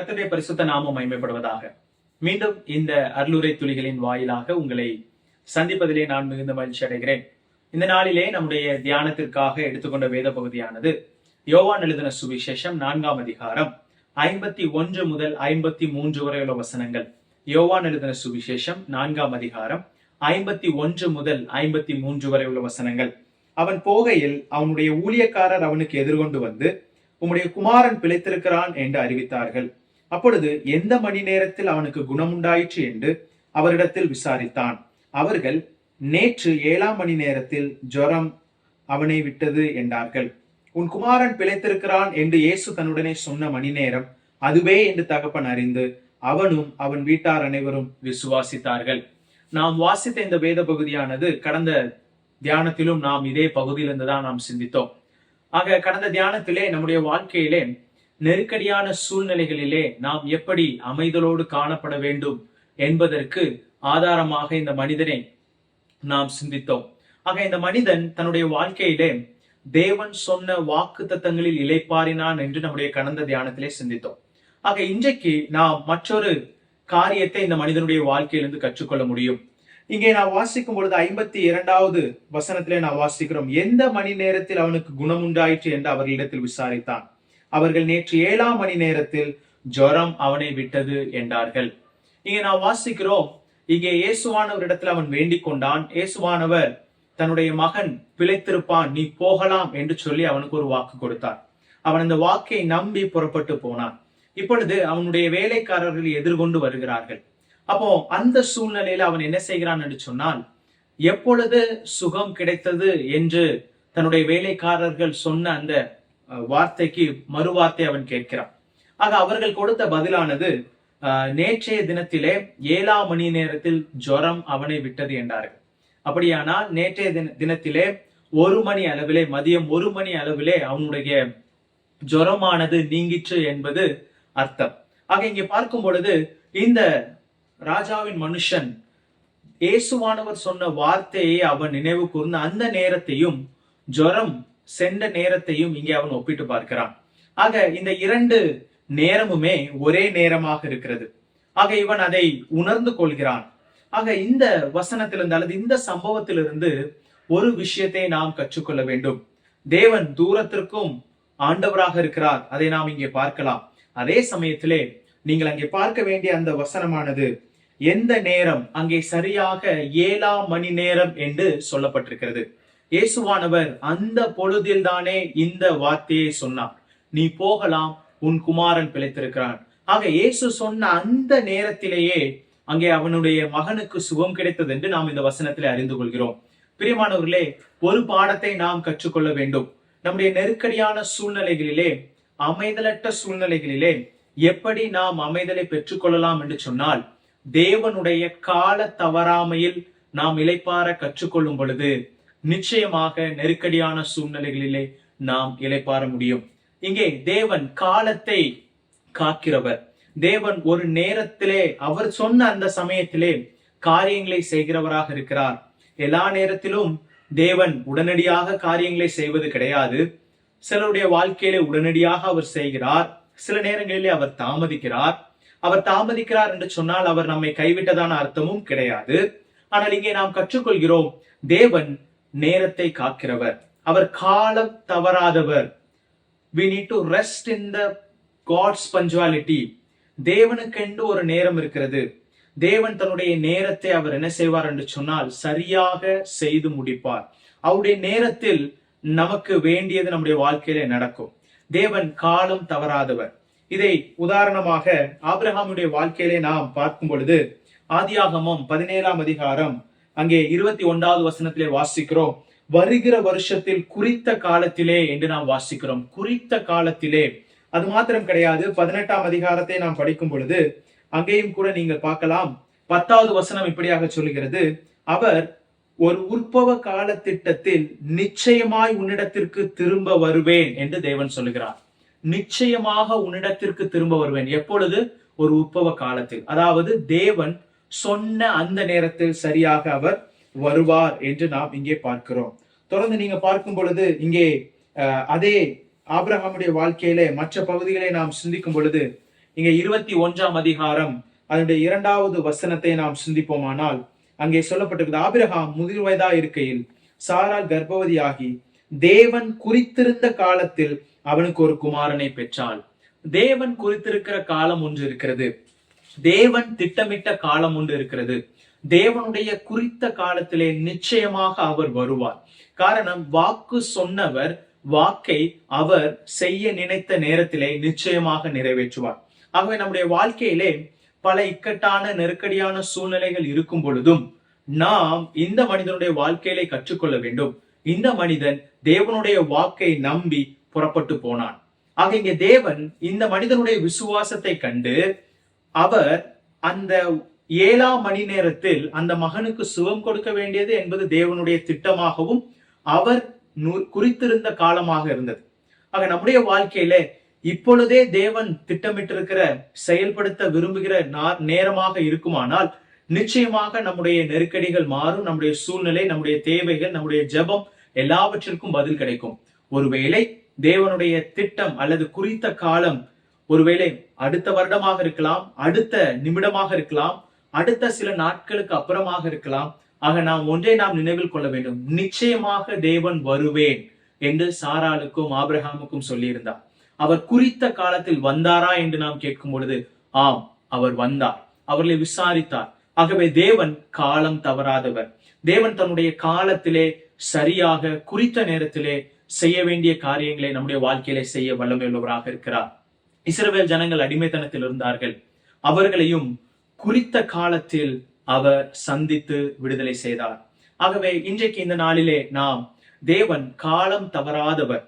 கர்த்தருடைய பரிசுத்த நாமம் மகிமைப்படுவதாக. மீண்டும் இந்த அருளுரை துளிகளின் வாயிலாக உங்களை சந்திப்பதிலே நான் மிகுந்த மகிழ்ச்சி அடைகிறேன். இந்த நாளிலே நம்முடைய தியானத்திற்காக எடுத்துக்கொண்ட வேத பகுதியானது யோவான் எழுதின சுவிசேஷம் 4ஆம் அதிகாரம் 51 முதல் 53 வரை உள்ள வசனங்கள். யோவான் எழுதின சுவிசேஷம் 4ஆம் அதிகாரம் 51 முதல் 53 வரை உள்ள வசனங்கள். அவன் போகையில் அவனுடைய ஊழியக்காரர் அவனுக்கு எதிர்கொண்டு வந்து, உம்முடைய குமாரன் பிழைத்திருக்கிறான் என்று அறிவித்தார்கள். அப்பொழுது எந்த மணி நேரத்தில் அவனுக்கு குணமுண்டாயிற்று என்று அவரிடத்தில் விசாரித்தான். அவர்கள், நேற்று 7ஆம் மணி நேரத்தில் ஜுரம் அவனை விட்டது என்றார்கள். உன் குமாரன் பிழைத்திருக்கிறான் என்று இயேசு தன்னுடனே சொன்ன மணி நேரம் அதுவே என்று தகப்பன் அறிந்து அவனும் அவன் வீட்டார் அனைவரும் விசுவாசித்தார்கள். நாம் வாசித்த இந்த வேத பகுதியானது கடந்த தியானத்திலும் நாம் இதே பகுதியிலிருந்து தான் நாம் சிந்தித்தோம். ஆக கடந்த தியானத்திலே நம்முடைய வாழ்க்கையிலே நெருக்கடியான சூழ்நிலைகளிலே நாம் எப்படி அமைதலோடு காணப்பட வேண்டும் என்பதற்கு ஆதாரமாக இந்த மனிதனை நாம் சிந்தித்தோம். ஆக இந்த மனிதன் தன்னுடைய வாழ்க்கையிலே தேவன் சொன்ன வாக்கு தத்தங்களில் இளைப்பாறினான் என்று நம்முடைய கடந்த தியானத்திலே சிந்தித்தோம். ஆக இன்றைக்கு நாம் மற்றொரு காரியத்தை இந்த மனிதனுடைய வாழ்க்கையிலிருந்து கற்றுக்கொள்ள முடியும். இங்கே நான் வாசிக்கும் பொழுது 52வது வசனத்திலே நான் வாசிக்கிறோம், எந்த மணி நேரத்தில் அவனுக்கு குணம் உண்டாயிற்று என்று அவர்களிடத்தில் விசாரித்தான். அவர்கள், நேற்று 7ஆம் மணி நேரத்தில் ஜுரம் அவனை விட்டது என்றார்கள். இங்கே நான் வாசிக்கிறோம், இங்கே இயேசுவானவரிடத்தில் அவன் வேண்டிக் கொண்டான். இயேசுவானவர் தன்னுடைய மகன் பிழைத்திருப்பான், நீ போகலாம் என்று சொல்லி அவனுக்கு ஒரு வாக்கு கொடுத்தார். அவன் அந்த வாக்கை நம்பி புறப்பட்டு போனான். இப்பொழுது அவனுடைய வேலைக்காரர்கள் எதிர்கொண்டு வருகிறார்கள். அப்போ அந்த சூழ்நிலையில அவன் என்ன செய்கிறான் என்று சொன்னால், எப்பொழுது சுகம் கிடைத்தது என்று தன்னுடைய வேலைக்காரர்கள் சொன்ன அந்த வார்த்தைக்கு மறுவார்த்தை அவன் கேட்கிறான். ஆக அவர்கள் கொடுத்த பதிலானது, நேற்றைய தினத்திலே 7ஆம் மணி நேரத்தில் ஜுரம் அவனை விட்டது என்றார்கள். அப்படியானால் நேற்றைய தினத்திலே 1 மணி அளவிலே, மதியம் 1 மணி அளவிலே அவனுடைய ஜுரமானது நீங்கிற்று என்பது அர்த்தம். ஆக இங்கே பார்க்கும் பொழுது இந்த ராஜாவின் மனுஷன் இயேசுவானவர் சொன்ன வார்த்தையை அவன் நினைவு கூர்ந்து அந்த நேரத்தையும் ஜுரம் சென்ற நேரத்தையும் இங்கே அவன் ஒப்பிட்டு பார்க்கிறான். ஆக இந்த 2 நேரமுமே ஒரே நேரமாக இருக்கிறது. ஆக இவன் அதை உணர்ந்து கொள்கிறான். ஆக இந்த வசனத்திலிருந்து அல்லது இந்த சம்பவத்திலிருந்து ஒரு விஷயத்தை நாம் கற்றுக்கொள்ள வேண்டும். தேவன் தூரத்திற்கும் ஆண்டவராக இருக்கிறார், அதை நாம் இங்கே பார்க்கலாம். அதே சமயத்திலே நீங்கள் அங்கே பார்க்க வேண்டிய அந்த வசனமானது எந்த நேரம், அங்கே சரியாக 7ஆம் மணி நேரம் என்று சொல்லப்பட்டிருக்கிறது. இயேசுவானவர் அந்த பொழுதில் தானே இந்த வார்த்தையை சொன்னார், நீ போகலாம், உன் குமாரன் பிழைத்திருக்கிறான். ஆக இயேசு சொன்ன அந்த நேரத்திலேயே அங்கே அவனுடைய மகனுக்கு சுகம் கிடைத்தது என்று நாம் இந்த வசனத்திலே அறிந்து கொள்கிறோம். பிரியமானவர்களே, ஒரு பாடத்தை நாம் கற்றுக்கொள்ள வேண்டும். நம்முடைய நெருக்கடியான சூழ்நிலைகளிலே, அமைதலற்ற சூழ்நிலைகளிலே எப்படி நாம் அமைதலை பெற்றுக்கொள்ளலாம் என்று சொன்னால், தேவனுடைய கால தவறாமையில் நாம் இளைப்பாற கற்றுக்கொள்ளும் பொழுது நிச்சயமாக நெருக்கடியான சூழ்நிலைகளிலே நாம் இளைப்பாற முடியும். இங்கே தேவன் காலத்தை காக்கிறவர். தேவன் ஒரு நேரத்திலே அவர் சொன்ன அந்த சமயத்திலே காரியங்களை செய்கிறவராக இருக்கிறார். எல்லா நேரத்திலும் தேவன் உடனடியாக காரியங்களை செய்வது கிடையாது. சிலருடைய வாழ்க்கையிலே உடனடியாக அவர் செய்கிறார், சில நேரங்களிலே அவர் தாமதிக்கிறார். அவர் தாமதிக்கிறார் என்று சொன்னால் அவர் நம்மை கைவிட்டதான அர்த்தமும் கிடையாது. ஆனால் இங்கே நாம் கற்றுக்கொள்கிறோம், தேவன் நேரத்தை காக்கிறவர், அவர் காலம் தவறாதவர். We need to rest in the God's punctuality. தேவனுக்கு என்று ஒரு நேரம் இருக்கிறது. தேவன் தன்னுடைய நேரத்தை அவர் என்ன செய்வார் என்று சொன்னால் சரியாக செய்து முடிப்பார். அவருடைய நேரத்தில் நமக்கு வேண்டியது நம்முடைய வாழ்க்கையிலே நடக்கும். தேவன் காலம் தவறாதவர். இதை உதாரணமாக ஆபிரகாமுடைய வாழ்க்கையிலே நாம் பார்க்கும் பொழுது ஆதியாகமம் 17ஆம் அதிகாரம் அங்கே 21வது வசனத்திலே வாசிக்கிறோம், வருகிற வருஷத்தில் குறித்த காலத்திலே என்று நாம் வாசிக்கிறோம். குறித்த காலத்திலே. அது மாத்திரம் கிடையாது, 18ஆம் அதிகாரத்தை நாம் படிக்கும் பொழுது அங்கேயும் கூட நீங்கள் பார்க்கலாம், 10வது வசனம் இப்படியாக சொல்லுகிறது, அவர் ஒரு உற்பவ கால திட்டத்தில் நிச்சயமாய் உன்னிடத்திற்கு திரும்ப வருவேன் என்று தேவன் சொல்லுகிறார். நிச்சயமாக உன்னிடத்திற்கு திரும்ப வருவேன். எப்பொழுது? ஒரு உற்பவ காலத்தில். அதாவது தேவன் சொன்ன அந்த நேரத்தில் சரியாக அவர் வருவார் என்று நாம் இங்கே பார்க்கிறோம். தொடர்ந்து நீங்க பார்க்கும் பொழுது இங்கே அதே ஆபிரகாமுடைய வாழ்க்கையிலே மற்ற பகுதிகளை நாம் சிந்திக்கும் பொழுது இங்க 21ஆம் அதிகாரம் அதனுடைய 2வது வசனத்தை நாம் சிந்திப்போமானால் அங்கே சொல்லப்பட்டிருக்கிறது, ஆபிரகாம் முதிர் வயதா இருக்கையில் சாராள் கர்ப்பவதியாகி தேவன் குறித்திருந்த காலத்தில் அவனுக்கு ஒரு குமாரனை பெற்றாள். தேவன் குறித்திருக்கிற காலம் ஒன்று இருக்கிறது. தேவன் திட்டமிட்ட காலம் ஒன்று இருக்கிறது. தேவனுடைய குறித்த காலத்திலே நிச்சயமாக அவர் வருவார். காரணம், வாக்கு சொன்னவர் வாக்கை அவர் செய்ய நினைத்த நேரத்திலே நிச்சயமாக நிறைவேற்றுவார். ஆகவே நம்முடைய வாழ்க்கையிலே பல இக்கட்டான நெருக்கடியான சூழ்நிலைகள் இருக்கும் பொழுதும் நாம் இந்த மனிதனுடைய வாழ்க்கையிலே கற்றுக்கொள்ள வேண்டும். இந்த மனிதன் தேவனுடைய வாக்கை நம்பி புறப்பட்டு போனான். ஆக இங்கே தேவன் இந்த மனிதனுடைய விசுவாசத்தை கண்டு அவர் அந்த 7ஆம் மணி நேரத்தில் அந்த மகனுக்கு சுகம் கொடுக்க வேண்டியது என்பது தேவனுடைய திட்டமாகவும் அவர் குறித்திருந்த காலமாக இருந்தது. ஆக நம்முடைய வாழ்க்கையில இப்பொழுதே தேவன் திட்டமிட்டிருக்கிற செயல்படுத்த விரும்புகிற நேரமாக இருக்குமானால் நிச்சயமாக நம்முடைய நெருக்கடிகள் மாறும். நம்முடைய சூழ்நிலை, நம்முடைய தேவைகள், நம்முடைய ஜெபம் எல்லாவற்றிற்கும் பதில் கிடைக்கும். ஒருவேளை தேவனுடைய திட்டம் அல்லது குறித்த காலம் ஒருவேளை அடுத்த வருடமாக இருக்கலாம், அடுத்த நிமிடமாக இருக்கலாம், அடுத்த சில நாட்களுக்கு அப்புறமாக இருக்கலாம். ஆக நாம் ஒன்றை நாம் நினைவில் கொள்ள வேண்டும், நிச்சயமாக தேவன் வருவேன் என்று சாராளுக்கும் ஆபிரகாமுக்கும் சொல்லியிருந்தார். அவர் குறித்த காலத்தில் வந்தாரா என்று நாம் கேட்கும் பொழுது ஆம், அவர் வந்தார். அவர்களை விசாரித்தார். ஆகவே தேவன் காலம் தவறாதவர். தேவன் தன்னுடைய காலத்திலே சரியாக குறித்த நேரத்திலே செய்ய வேண்டிய காரியங்களை நம்முடைய வாழ்க்கையிலே செய்ய வல்லமையுள்ளவராக இருக்கிறார். இஸ்ரவேல் ஜனங்கள் அடிமைத்தனத்தில் இருந்தார்கள். அவர்களையும் குறித்த காலத்தில் அவர் சந்தித்து விடுதலை செய்தார். ஆகவே இன்றைக்கு இந்த நாளிலே நாம் தேவன் காலம் தவறாதவர்.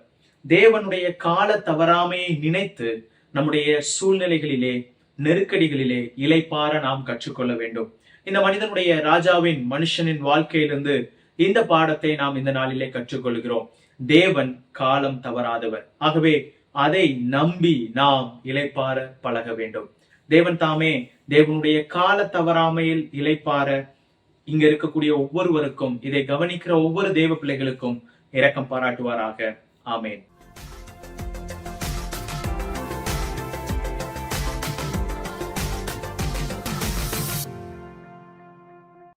தேவனுடைய கால தவறாமையை நினைத்து நம்முடைய சூழ்நிலைகளிலே, நெருக்கடிகளிலே இளைப்பாற நாம் கற்றுக்கொள்ள வேண்டும். இந்த மனிதனுடைய ராஜாவின் மனுஷனின் வாழ்க்கையிலிருந்து இந்த பாடத்தை நாம் இந்த நாளிலே கற்றுக்கொள்கிறோம். தேவன் காலம் தவறாதவர். ஆகவே அதை நம்பி நாம் இளைப்பாற பழக வேண்டும். தேவன் தாமே தேவனுடைய கால தவறாமையில் இளைப்பாற இங்க இருக்கக்கூடிய ஒவ்வொருவருக்கும், இதை கவனிக்கிற ஒவ்வொரு தேவ பிள்ளைகளுக்கும் இரக்கம் பாராட்டுவாராக. ஆமேன்.